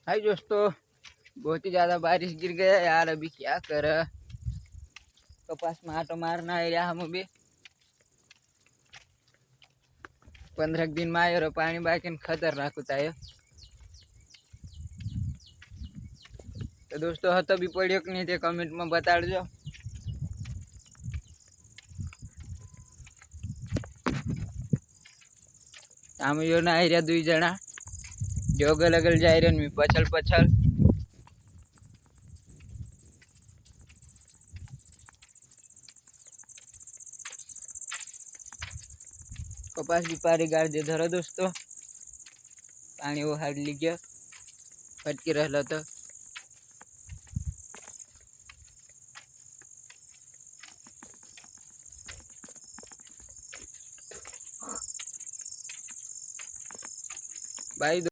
हाय दोस्तों, बहुत ही ज्यादा बारिश गिर गया यार। अभी क्या कर कपास में आटो मारना है यार। हम अभी 15 दिन में आयो पानी बाकी खतरनाक होता है। तो दोस्तों तो भी पड़ो कि नहीं कमेंट में बता दो। आम यो ना आई रहा 2 जना जो अगल अगल जा रहे पछल पछल। कपास भी पारी गाड़ दे धरो दोस्तों। पानी वो हाड ली गया फटकी रहा तो भाई।